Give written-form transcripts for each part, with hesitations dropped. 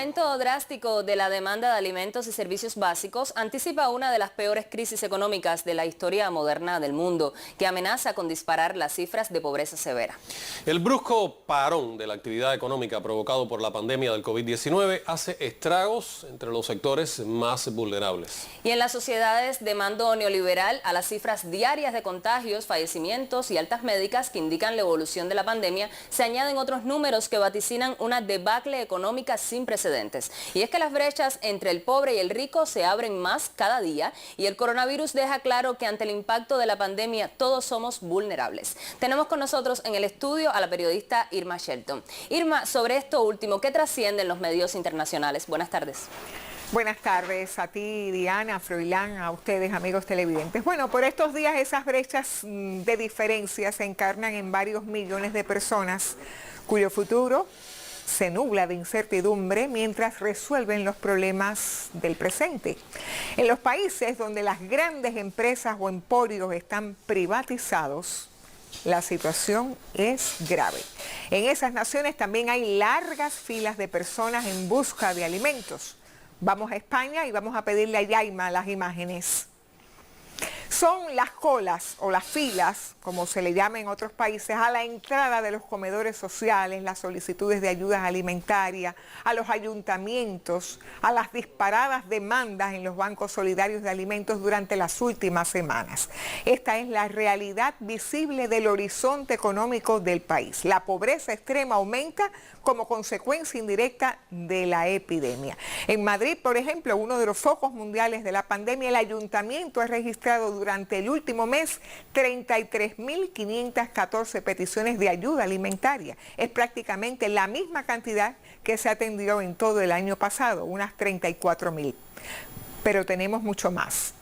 aumento drástico de la demanda de alimentos y servicios básicos anticipa una de las peores crisis económicas de la historia moderna del mundo, que amenaza con disparar las cifras de pobreza severa. El brusco parón de la actividad económica provocado por la pandemia del COVID-19 hace estragos entre los sectores más vulnerables. Y en las sociedades de mando neoliberal, a las cifras diarias de contagios, fallecimientos y altas médicas que indican la evolución de la pandemia, se añaden otros números que vaticinan una debacle económica sin precedentes. Y es que las brechas entre el pobre y el rico se abren más cada día y el coronavirus deja claro que ante el impacto de la pandemia todos somos vulnerables. Tenemos con nosotros en el estudio a la periodista Irma Shelton. Irma, sobre esto último, ¿qué trasciende en los medios internacionales? Buenas tardes. Buenas tardes a ti, Diana, a Froilán, a ustedes, amigos televidentes. Bueno, por estos días esas brechas de diferencia se encarnan en varios millones de personas cuyo futuro se nubla de incertidumbre mientras resuelven los problemas del presente. En los países donde las grandes empresas o emporios están privatizados, la situación es grave. En esas naciones también hay largas filas de personas en busca de alimentos. Vamos a España y vamos a pedirle a Yaima las imágenes. Son las colas o las filas, como se le llama en otros países, a la entrada de los comedores sociales, las solicitudes de ayudas alimentarias, a los ayuntamientos, a las disparadas demandas en los bancos solidarios de alimentos durante las últimas semanas. Esta es la realidad visible del horizonte económico del país. La pobreza extrema aumenta como consecuencia indirecta de la epidemia. En Madrid, por ejemplo, uno de los focos mundiales de la pandemia, el ayuntamiento ha registrado durante el último mes 33.514 peticiones de ayuda alimentaria. Es prácticamente la misma cantidad que se atendió en todo el año pasado, unas 34.000. Pero tenemos mucho más.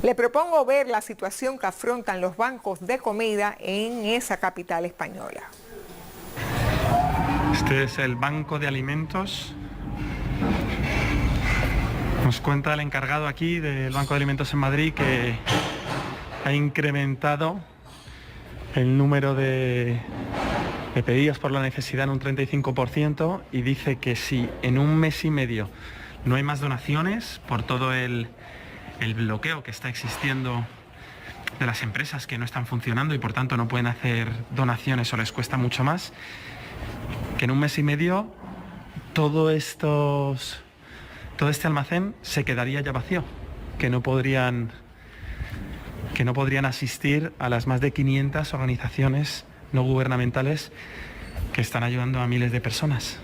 Le propongo ver la situación que afrontan los bancos de comida en esa capital española. Este es el banco de alimentos. Nos cuenta el encargado aquí del Banco de Alimentos en Madrid que ha incrementado el número de pedidos por la necesidad en un 35% y dice que si en un mes y medio no hay más donaciones por todo el bloqueo que está existiendo de las empresas que no están funcionando y por tanto no pueden hacer donaciones o les cuesta mucho más, que en un mes y medio todo este almacén se quedaría ya vacío, que no podrían asistir a las más de 500 organizaciones no gubernamentales que están ayudando a miles de personas.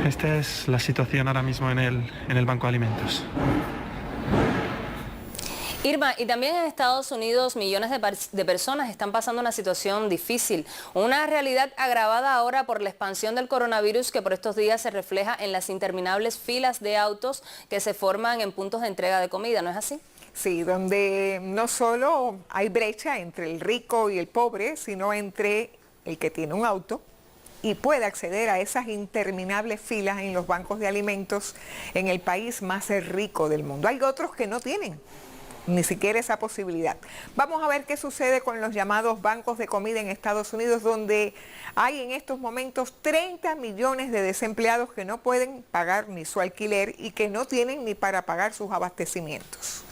Esta es la situación ahora mismo en el Banco de Alimentos. Irma, y también en Estados Unidos millones de personas están pasando una situación difícil, una realidad agravada ahora por la expansión del coronavirus que por estos días se refleja en las interminables filas de autos que se forman en puntos de entrega de comida, ¿no es así? Sí, donde no solo hay brecha entre el rico y el pobre, sino entre el que tiene un auto y puede acceder a esas interminables filas en los bancos de alimentos en el país más rico del mundo. Hay otros que no tienen ni siquiera esa posibilidad. Vamos a ver qué sucede con los llamados bancos de comida en Estados Unidos, donde hay en estos momentos 30 millones de desempleados que no pueden pagar ni su alquiler y que no tienen ni para pagar sus abastecimientos.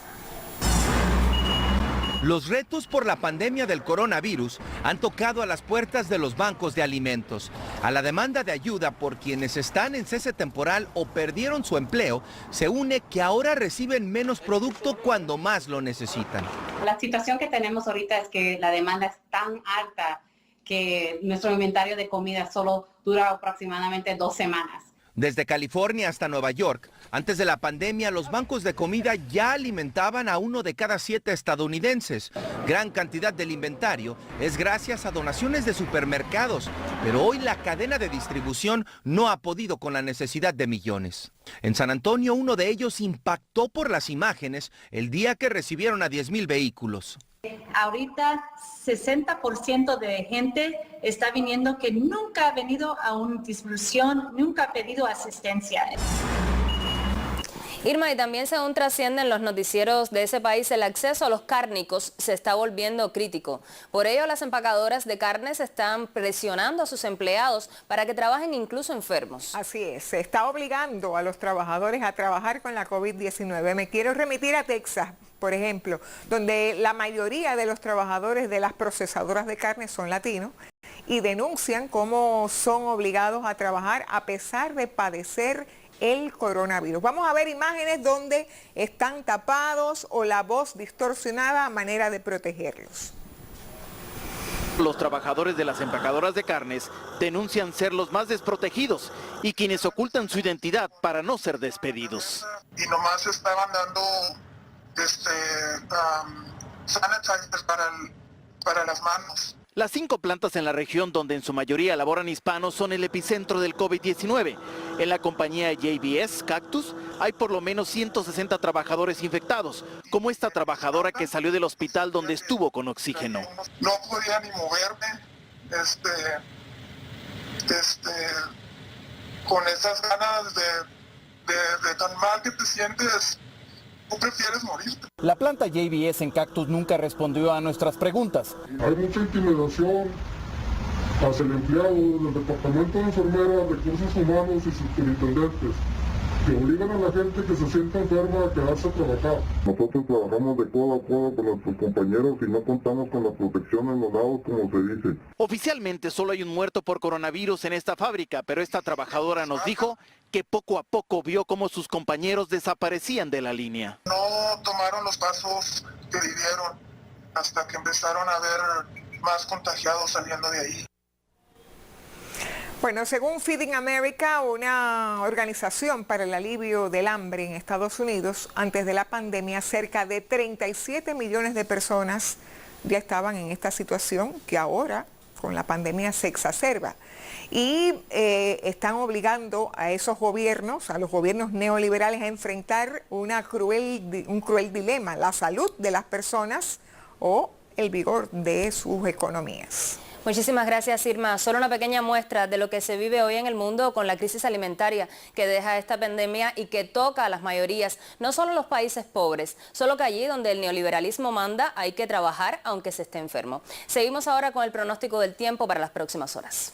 Los retos por la pandemia del coronavirus han tocado a las puertas de los bancos de alimentos. A la demanda de ayuda por quienes están en cese temporal o perdieron su empleo, se une que ahora reciben menos producto cuando más lo necesitan. La situación que tenemos ahorita es que la demanda es tan alta que nuestro inventario de comida solo dura aproximadamente 2 semanas. Desde California hasta Nueva York, antes de la pandemia, los bancos de comida ya alimentaban a 1 de cada 7 estadounidenses. Gran cantidad del inventario es gracias a donaciones de supermercados, pero hoy la cadena de distribución no ha podido con la necesidad de millones. En San Antonio, uno de ellos impactó por las imágenes el día que recibieron a 10,000 vehículos. Ahorita 60% de gente está viniendo que nunca ha venido a una distribución, nunca ha pedido asistencia. Irma, y también según trascienden los noticieros de ese país, el acceso a los cárnicos se está volviendo crítico. Por ello, las empacadoras de carnes están presionando a sus empleados para que trabajen incluso enfermos. Así es, se está obligando a los trabajadores a trabajar con la COVID-19. Me quiero remitir a Texas, por ejemplo, donde la mayoría de los trabajadores de las procesadoras de carne son latinos y denuncian cómo son obligados a trabajar a pesar de padecer el coronavirus. Vamos a ver imágenes donde están tapados o la voz distorsionada a manera de protegerlos. Los trabajadores de las empacadoras de carnes denuncian ser los más desprotegidos y quienes ocultan su identidad para no ser despedidos. Y nomás estaban dando sanitizers para las manos. Las 5 plantas en la región donde en su mayoría laboran hispanos son el epicentro del COVID-19. En la compañía JBS Cactus hay por lo menos 160 trabajadores infectados, como esta trabajadora que salió del hospital donde estuvo con oxígeno. No podía ni moverme, con esas ganas de tan mal que te sientes. ¿Tú prefieres morirte? La planta JBS en Cactus nunca respondió a nuestras preguntas. Hay mucha intimidación hacia el empleado del Departamento de Enfermeras, Recursos Humanos y superintendentes, que obligan a la gente que se sienta enferma a quedarse a trabajar. Nosotros trabajamos de codo a codo con nuestros compañeros y no contamos con la protección en los lados, como se dice. Oficialmente solo hay un muerto por coronavirus en esta fábrica, pero esta trabajadora nos dijo que poco a poco vio cómo sus compañeros desaparecían de la línea. No tomaron los pasos que debieron hasta que empezaron a ver más contagiados saliendo de ahí. Bueno, según Feeding America, una organización para el alivio del hambre en Estados Unidos, antes de la pandemia, cerca de 37 millones de personas ya estaban en esta situación que ahora, con la pandemia, se exacerba. Y están obligando a esos gobiernos, a los gobiernos neoliberales, a enfrentar un cruel dilema: la salud de las personas o el vigor de sus economías. Muchísimas gracias, Irma. Solo una pequeña muestra de lo que se vive hoy en el mundo con la crisis alimentaria que deja esta pandemia y que toca a las mayorías, no solo los países pobres, solo que allí donde el neoliberalismo manda hay que trabajar aunque se esté enfermo. Seguimos ahora con el pronóstico del tiempo para las próximas horas.